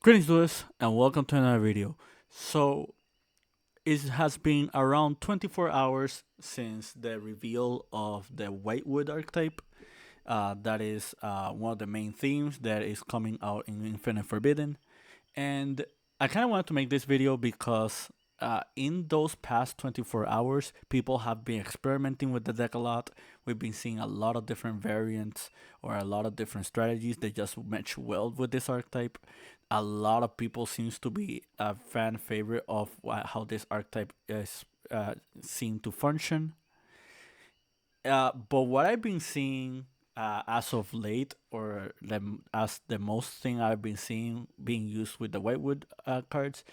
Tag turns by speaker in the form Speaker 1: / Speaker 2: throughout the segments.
Speaker 1: Greetings, Lewis, and welcome to another video. So, it has been around 24 hours since the reveal of the Whitewood archetype. That is one of the main themes that is coming out in Infinite Forbidden. And I kind of wanted to make this video because in those past 24 hours, people have been experimenting with the deck a lot. We've been seeing a lot of different variants or a lot of different strategies that just match well with this archetype. A lot of people seems to be a fan favorite of how this archetype is seen to function. But what I've been seeing as of late, or as the most thing I've been seeing being used with the Whitewood cards,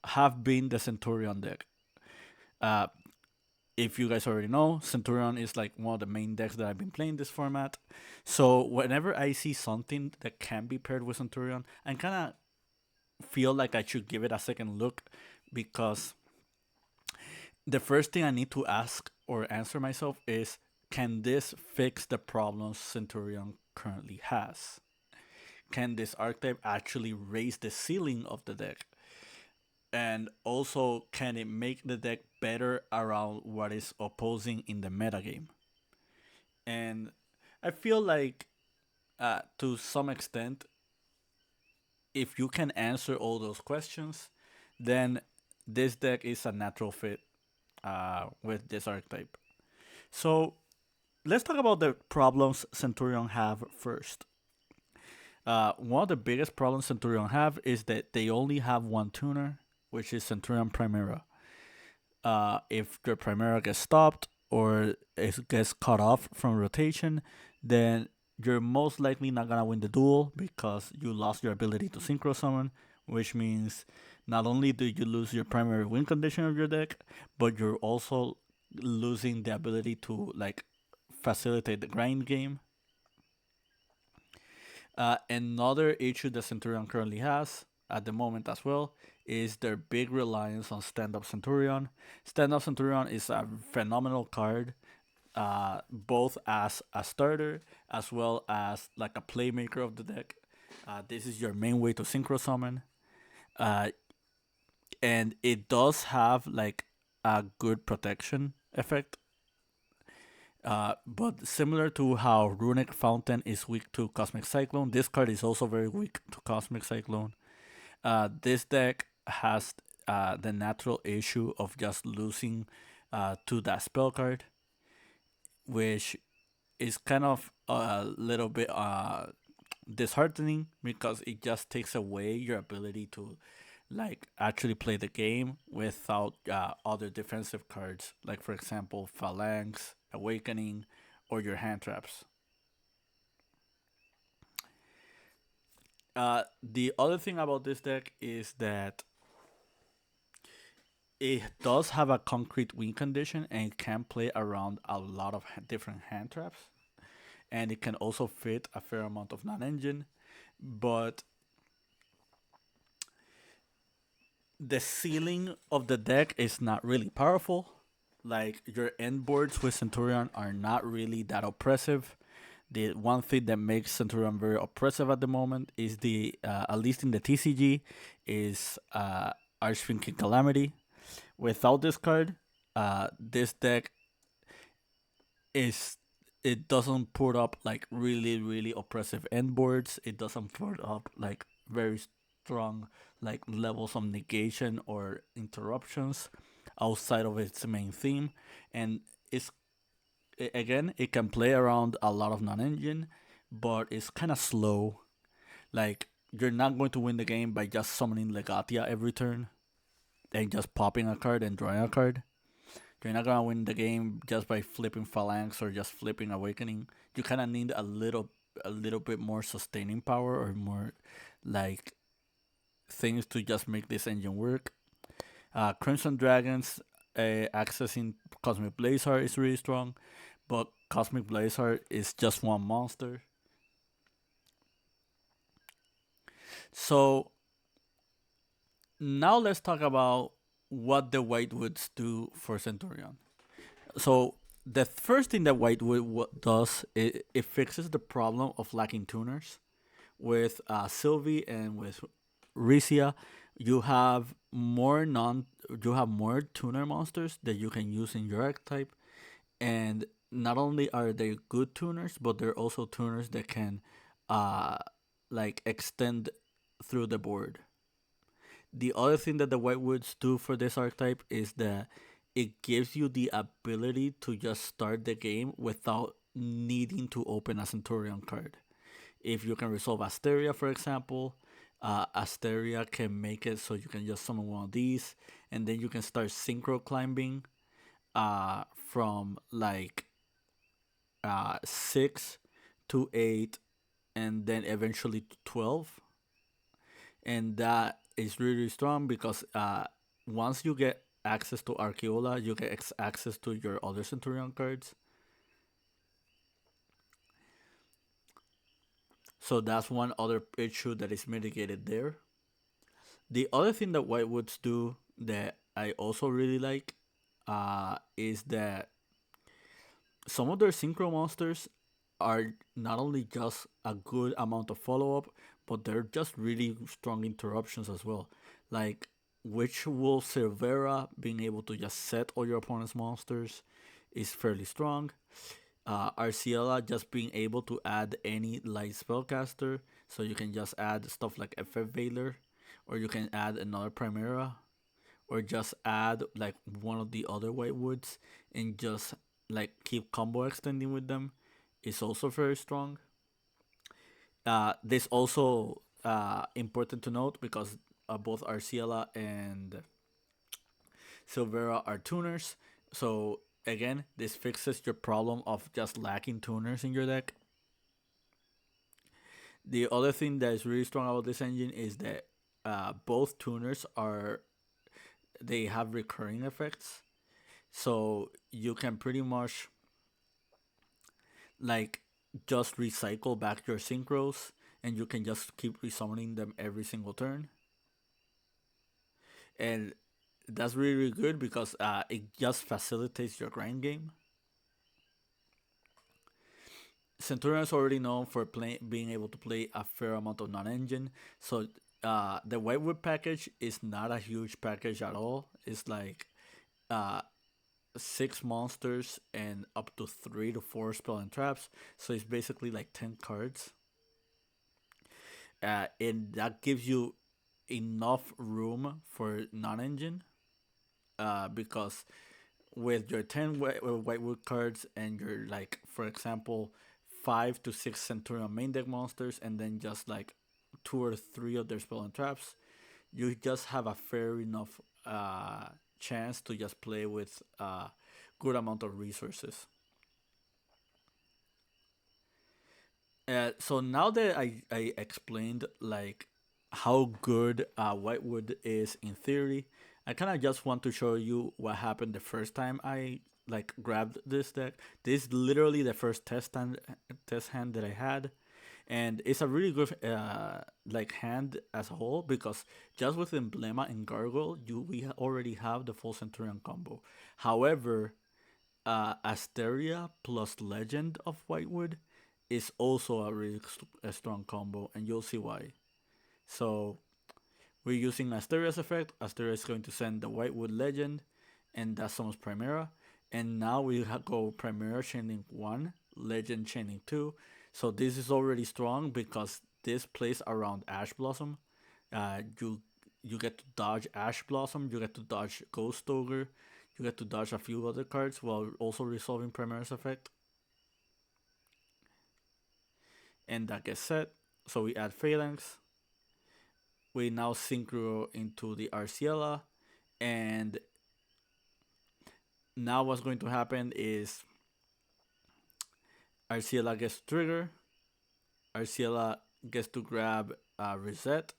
Speaker 1: have been the Centurion deck. Uh, if you guys already know, Centurion is like one of the main decks that I've been playing this format. So whenever I see something that can be paired with Centurion, I kind of feel like I should give it a second look because the first thing I need to ask or answer myself is, can this fix the problems Centurion currently has? Can this archetype actually raise the ceiling of the deck? And also, can it make the deck better around what is opposing in the metagame? And I feel like, to some extent, if you can answer all those questions, then this deck is a natural fit with this archetype. So let's talk about the problems Centurion have first. One of the biggest problems Centurion have is that they only have one tuner, which is Centurion Primera. If your Primera gets stopped or it gets cut off from rotation, then you're most likely not gonna win the duel because you lost your ability to synchro summon, which means not only do you lose your primary win condition of your deck, but you're also losing the ability to like facilitate the grind game. Another issue that Centurion currently has at the moment as well is their big reliance on Stand Up Centurion. Stand Up Centurion is a phenomenal card, both as a starter as well as like a playmaker of the deck. This is your main way to synchro summon, uh, and it does have like a good protection effect. But similar to how Runic Fountain is weak to Cosmic Cyclone, this card is also very weak to Cosmic Cyclone. This deck has the natural issue of just losing to that spell card, which is kind of a little bit disheartening because it just takes away your ability to like actually play the game without other defensive cards, like for example Phalanx, Awakening, or your hand traps. The other thing about this deck is that it does have a concrete win condition and it can play around a lot of different hand traps, and it can also fit a fair amount of non-engine, but the ceiling of the deck is not really powerful. Like your end boards with Centurion are not really that oppressive. The one thing that makes Centurion very oppressive at the moment is the at least in the TCG is Archfiend Calamity. Without this card, this deck is it doesn't put up like really oppressive end boards. It doesn't put up like very strong like levels of negation or interruptions outside of its main theme, and it's again it can play around a lot of non-engine, but it's kind of slow. Like you're not going to win the game by just summoning Legatia every turn and just popping a card and drawing a card. You're not gonna win the game just by flipping Phalanx or just flipping Awakening. You kind of need a little bit more sustaining power or more like things to just make this engine work. Crimson Dragons accessing Cosmic Blazeheart is really strong, but Cosmic Blazeheart is just one monster. So now let's talk about what the Whitewoods do for Centurion. So the first thing that Whitewood does, it fixes the problem of lacking tuners with Sylvie and with Risia, you have more non you have more tuner monsters that you can use in your archetype, and not only are they good tuners, but they're also tuners that can uh like extend through the board. The other thing that the Whitewoods do for this archetype is that it gives you the ability to just start the game without needing to open a Centurion card. If you can resolve Asteria, for example, Asteria can make it so you can just summon one of these, and then you can start synchro climbing from like 6 to 8, and then eventually to 12. And that is really strong because once you get access to Archeola, you get access to your other Centurion cards. So that's one other issue that is mitigated there. The other thing that Whitewoods do that I also really like is that some of their synchro monsters are not only just a good amount of follow up, but they're just really strong interruptions as well. Like Witch Wolf Silvera being able to just set all your opponent's monsters is fairly strong. Arciela just being able to add any light spellcaster, so you can just add stuff like FF Veiler, or you can add another Primera, or just add like one of the other white woods and just like keep combo extending with them is also very strong. This also important to note because both Arciela and Silvera are tuners. So again, this fixes your problem of just lacking tuners in your deck. The other thing that is really strong about this engine is that both tuners are they have recurring effects, so you can pretty much like just recycle back your synchros, and you can just keep resummoning them every single turn, and that's really, really good because it just facilitates your grind game. Centurion is already known for being able to play a fair amount of non-engine, so the Whitewood package is not a huge package at all. It's like uh, 6 monsters and up to 3 to 4 spell and traps, so it's basically like 10 cards, and that gives you enough room for non-engine, because with your 10 Whitewood cards and your like for example 5 to 6 Centurion main deck monsters and then just like 2 or 3 of their spell and traps, you just have a fair enough chance to just play with a good amount of resources. So now that I explained like how good Whitewood is in theory, I kind of just want to show you what happened the first time I like grabbed this deck. This is literally the first test hand that I had, and it's a really good like hand as a whole because just with Emblema and Gargoyle, already have the full Centurion combo. However, Asteria plus Legend of Whitewood is also a really a strong combo, and you'll see why. So we're using Asteria's effect. Asteria is going to send the Whitewood Legend, and that summons Primera. And now we go Primera chaining 1, Legend chaining 2. So this is already strong because this plays around Ash Blossom. You get to dodge Ash Blossom, you get to dodge Ghost Ogre, you get to dodge a few other cards while also resolving Primera's effect. And that gets set. So we add Phalanx. We now synchro into the Arciela, and now what's going to happen is Arciela gets to trigger. Arciela gets to grab Reset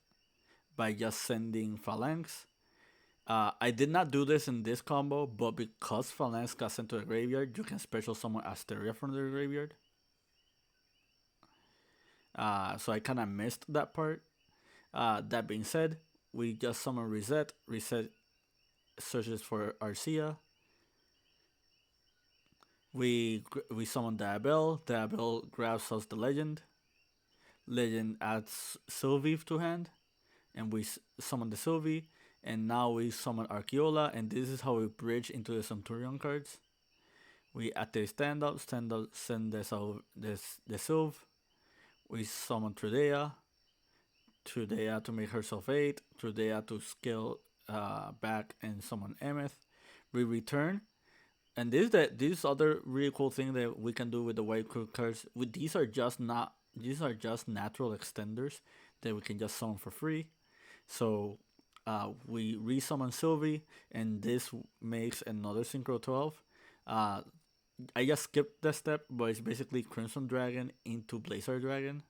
Speaker 1: by just sending Phalanx. I did not do this in this combo, but because Phalanx got sent to the graveyard, you can special summon Asteria from the graveyard. So I kind of missed that part. That being said, we just summon Reset. Reset searches for Arcia. We summon Diabel. Diabel grabs us the Legend. Legend adds Sylveef to hand. and we summon the Sylvie, and now we summon Arceola, and this is how we bridge into the Centurion cards. We activate stand up, send the Sylve. We summon Trudea to make herself 8, Trudea to scale back and summon Emeth. We return, and this other really cool thing that we can do with the white crew cards. With these are just natural extenders that we can just summon for free. So we resummon Sylvie, and this makes another Synchro 12. Uh, I just skipped that step, but it's basically Crimson Dragon into Blazer Dragon.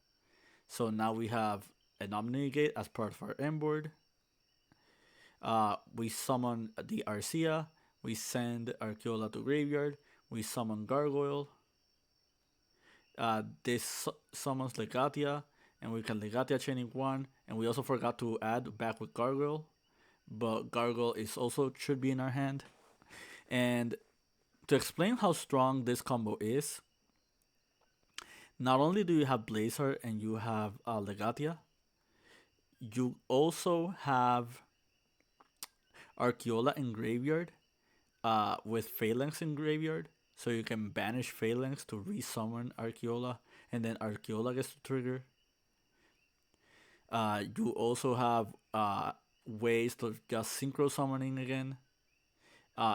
Speaker 1: So now we have an Omni Gate as part of our end board. We summon the Arcia. We send Arceola to graveyard. We summon Gargoyle. This summons Legatia, and we can Legatia chaining 1. And we also forgot to add back with Gargoyle, but Gargoyle is also should be in our hand. And to explain how strong this combo is, not only do you have Blazer and you have Legatia, you also have Arceola in graveyard with Phalanx in graveyard. So you can banish Phalanx to resummon Arceola, and then Arceola gets to trigger. You also have ways to just synchro summoning again.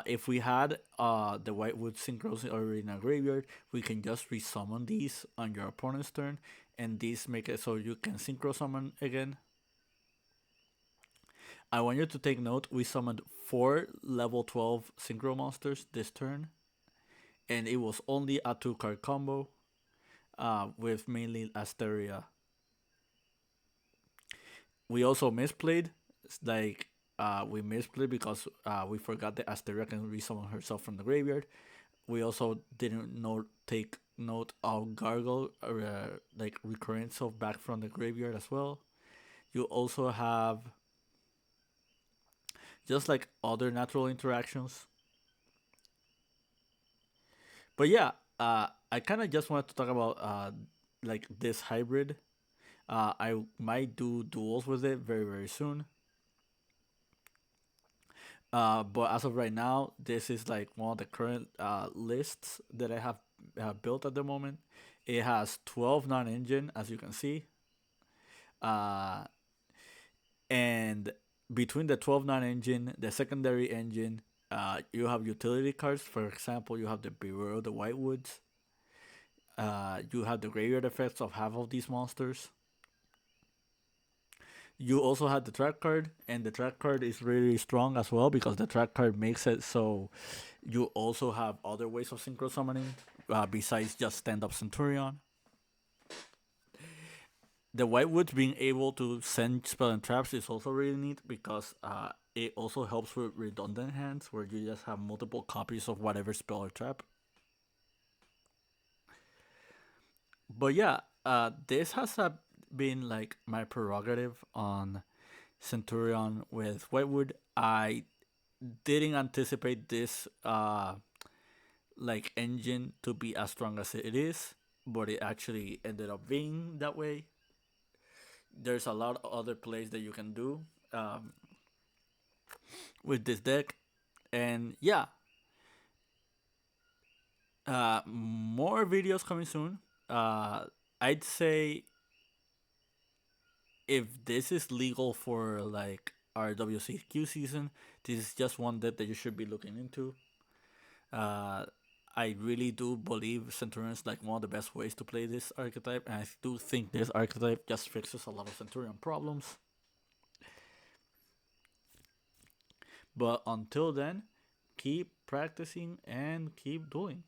Speaker 1: If we had the Whitewood synchros already in our graveyard, we can just resummon these on your opponent's turn, and these make it so you can synchro summon again. I want you to take note, we summoned 4 level 12 synchro monsters this turn, and it was only a 2-card combo with mainly Asteria. We also misplayed, like we misplayed because we forgot that Asteria can resummon herself from the graveyard. We also didn't take note of Gargle like recurring itself back from the graveyard as well. You also have just like other natural interactions. But yeah, I kind of just wanted to talk about like this hybrid. I might do duels with it very very soon. But as of right now, this is like one of the current lists that I have built at the moment. It has 12 non-engine, as you can see. Uh, and between the 12 non-engine, the secondary engine, you have utility cards. For example, you have the Bureau, the Whitewoods. You have the graveyard effects of half of these monsters. You also have the track card, and the track card is really strong as well because the track card makes it so you also have other ways of synchro summoning besides just stand up Centurion. The Whitewoods being able to send spell and traps is also really neat because it also helps with redundant hands where you just have multiple copies of whatever spell or trap. But yeah, this has been like my prerogative on Centurion with Whitewood. I didn't anticipate this like engine to be as strong as it is, but it actually ended up being that way. There's a lot of other plays that you can do with this deck, and yeah, more videos coming soon. I'd say if this is legal for like our WCQ season, this is just one deck that you should be looking into. Uh, I really do believe Centurion is like one of the best ways to play this archetype, and I do think this archetype just fixes a lot of Centurion problems. But until then, keep practicing and keep doing.